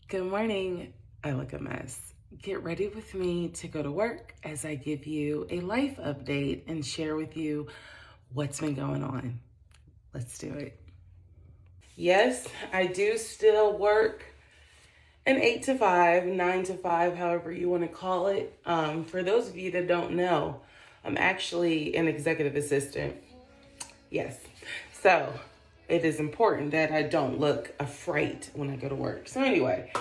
Good morning. I look a mess. Get ready with me to go to work as I give you a life update and share with you what's been going on. Let's do it. Yes, I do still work an 8 to 5, 9 to 5, however you want to call it. For those of you that don't know, I'm actually an executive assistant. Yes. So it is important that I don't look afraid when I go to work. So anyway,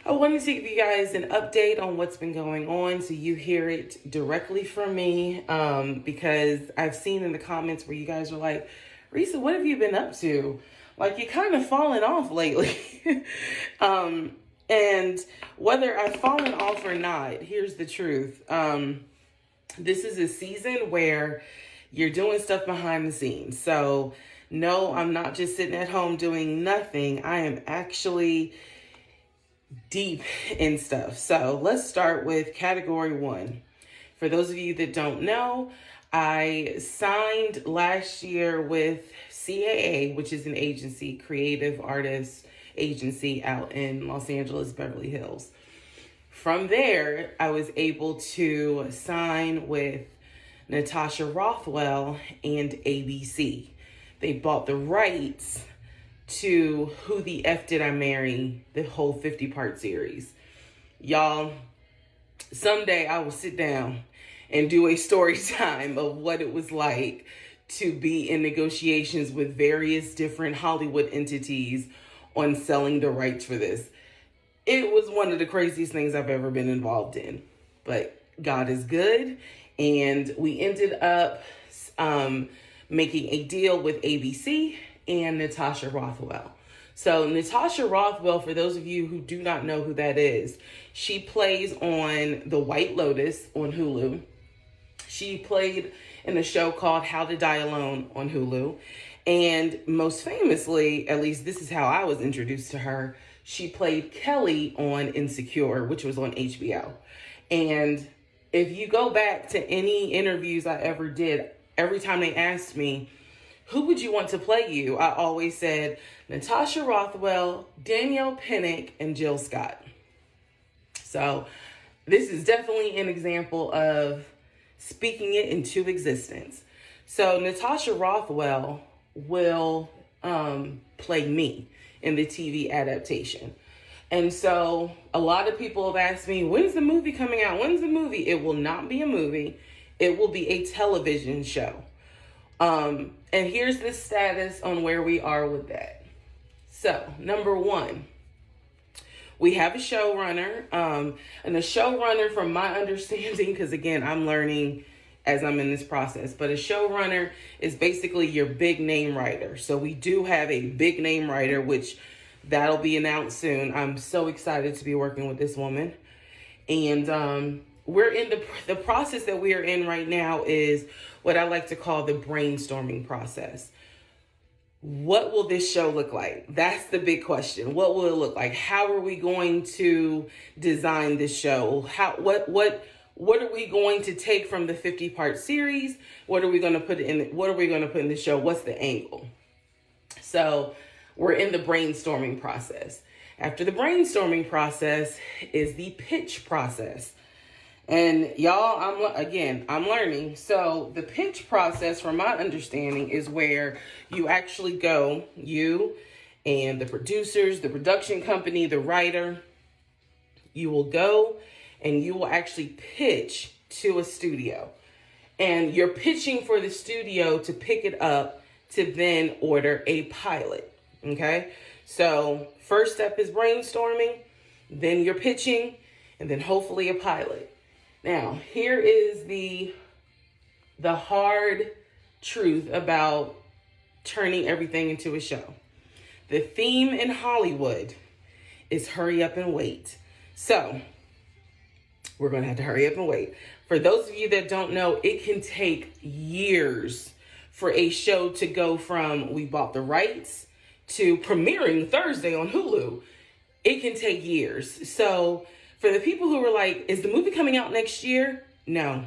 I wanted to give you guys an update on what's been going on so you hear it directly from me, because I've seen in the comments where you guys are like, Risa, what have you been up to? Like, you're kind of falling off lately. And whether I've fallen off or not, here's the truth. This is a season where you're doing stuff behind the scenes. So no, I'm not just sitting at home doing nothing. I am actually deep in stuff. So let's start with category 1. For those of you that don't know, I signed last year with CAA, which is an agency, creative artist agency out in Los Angeles, Beverly Hills. From there, I was able to sign with Natasha Rothwell and ABC. They bought the rights to Who the F Did I Marry, the whole 50-part series. Y'all, someday I will sit down and do a story time of what it was like to be in negotiations with various different Hollywood entities on selling the rights for this. It was one of the craziest things I've ever been involved in, but God is good. And we ended up making a deal with ABC and Natasha Rothwell. So Natasha Rothwell, for those of you who do not know who that is, she plays on The White Lotus on Hulu. She played in a show called How to Die Alone on Hulu. And most famously, at least this is how I was introduced to her, she played Kelly on Insecure, which was on HBO. And if you go back to any interviews I ever did, every time they asked me, who would you want to play you? I always said Natasha Rothwell, Danielle Pinnick, and Jill Scott. So this is definitely an example of speaking it into existence. So Natasha Rothwell will play me in the TV adaptation. And so a lot of people have asked me, when's the movie coming out? When's the movie? It will not be a movie. It will be a television show. And here's the status on where we are with that. So, number 1, we have a showrunner. And the showrunner, from my understanding, because again, I'm learning as I'm in this process, but a showrunner is basically your big name writer. So we do have a big name writer, which that'll be announced soon. I'm so excited to be working with this woman. And we're in the process that we are in right now is what I like to call the brainstorming process. What will this show look like? That's the big question. What will it look like? How are we going to design this show? What are we going to take from the 50-part series? What are we going to put in the show? What's the angle? So we're in the brainstorming process. After the brainstorming process is the pitch process. And y'all, I'm learning. So the pitch process, from my understanding, is where you actually go, you and the producers, the production company, the writer, you will go and you will actually pitch to a studio. And you're pitching for the studio to pick it up to then order a pilot. Okay? So first step is brainstorming, then you're pitching, and then hopefully a pilot. Now, here is the hard truth about turning everything into a show. The theme in Hollywood is hurry up and wait. So we're going to have to hurry up and wait. For those of you that don't know, it can take years for a show to go from we bought the rights to premiering Thursday on Hulu. It can take years. So for the people who were like, is the movie coming out next year? No,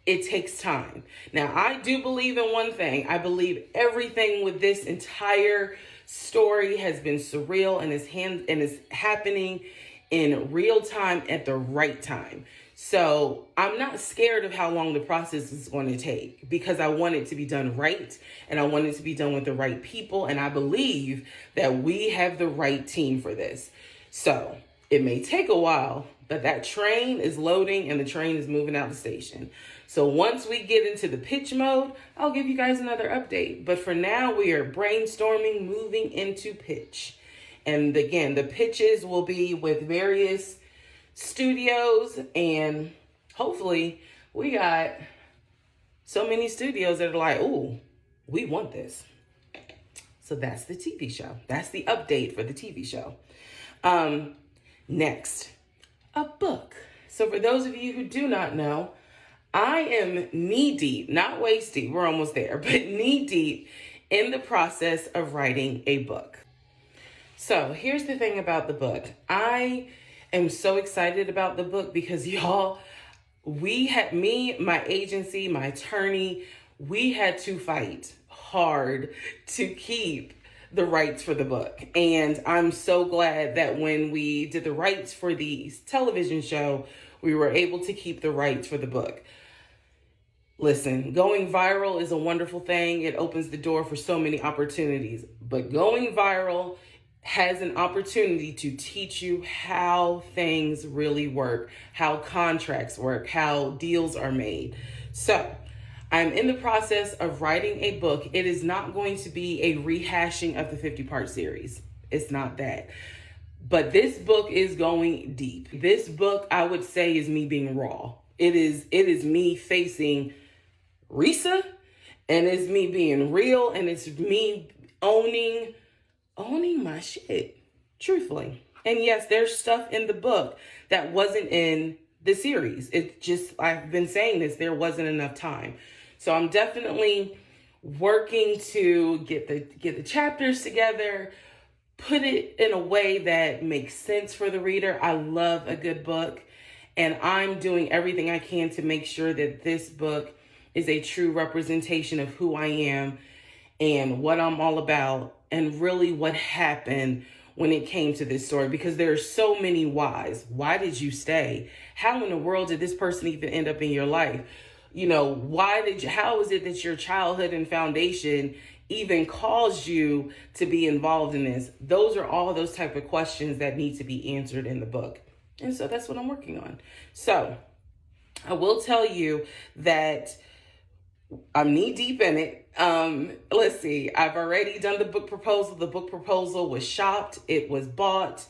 it takes time. Now, I do believe in one thing. I believe everything with this entire story has been surreal and is happening in real time at the right time. So I'm not scared of how long the process is going to take, because I want it to be done right, and I want it to be done with the right people. And I believe that we have the right team for this. So it may take a while, but that train is loading and the train is moving out the station. So once we get into the pitch mode, I'll give you guys another update. But for now, we are brainstorming, moving into pitch. And again, the pitches will be with various studios, and hopefully we got so many studios that are like, oh, we want this. So that's the TV show. That's the update for the TV show. Next, a book. So for those of you who do not know, I am knee deep, not waist deep, we're almost there, but knee deep in the process of writing a book. So here's the thing about the book. I am so excited about the book because y'all, my agency, my attorney, we had to fight hard to keep the rights for the book. And I'm so glad that when we did the rights for the television show, we were able to keep the rights for the book. Listen, going viral is a wonderful thing. It opens the door for so many opportunities, but going viral has an opportunity to teach you how things really work, how contracts work, how deals are made. So I'm in the process of writing a book. It is not going to be a rehashing of the 50-part series. It's not that. But this book is going deep. This book, I would say, is me being raw. It is me facing Risa, and it's me being real, and it's me owning my shit, truthfully. And yes, there's stuff in the book that wasn't in the series. It just, I've been saying this, there wasn't enough time. So I'm definitely working to get the chapters together, put it in a way that makes sense for the reader. I love a good book, and I'm doing everything I can to make sure that this book is a true representation of who I am and what I'm all about, and really what happened when it came to this story, because there are so many whys. Why did you stay? How in the world did this person even end up in your life? You know, how is it that your childhood and foundation even caused you to be involved in this? Those are all those type of questions that need to be answered in the book. And so that's what I'm working on. So I will tell you that I'm knee deep in it. Let's see, I've already done the book proposal. The book proposal was shopped. It was bought.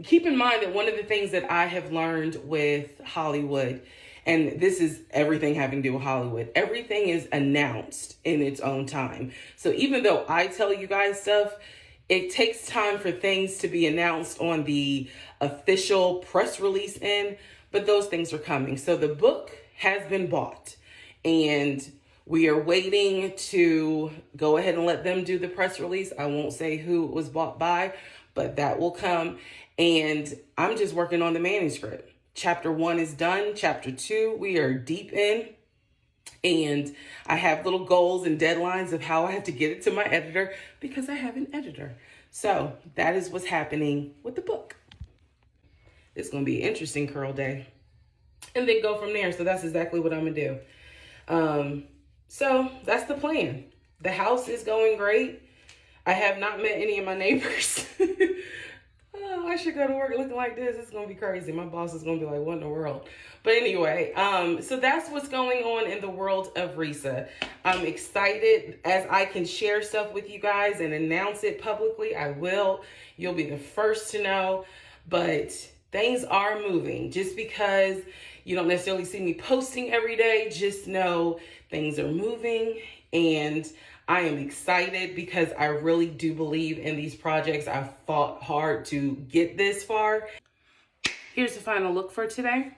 Keep in mind that one of the things that I have learned with Hollywood, and this is everything having to do with Hollywood, everything is announced in its own time. So even though I tell you guys stuff, it takes time for things to be announced on the official press release end, but those things are coming. So the book has been bought, and we are waiting to go ahead and let them do the press release. I won't say who it was bought by, but that will come. And I'm just working on the manuscript. Chapter 1 is done. Chapter 2, we are deep in. And I have little goals and deadlines of how I have to get it to my editor, because I have an editor. So that is what's happening with the book. It's going to be an interesting curl day. And then go from there. So that's exactly what I'm going to do. So that's the plan. The house is going great. I have not met any of my neighbors. Oh, I should go to work looking like this. It's going to be crazy. My boss is going to be like, what in the world? But anyway, so that's what's going on in the world of Risa. I'm excited. As I can share stuff with you guys and announce it publicly, I will. You'll be the first to know. But things are moving. Just because you don't necessarily see me posting every day, just know things are moving, and I am excited because I really do believe in these projects. I've fought hard to get this far. Here's the final look for today.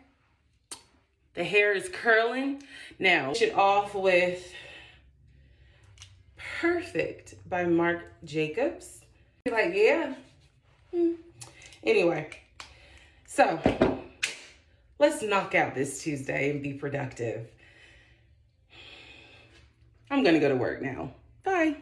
The hair is curling. Now, finish it off with Perfect by Marc Jacobs. You're like, yeah. Anyway, so let's knock out this Tuesday and be productive. I'm going to go to work now. Bye.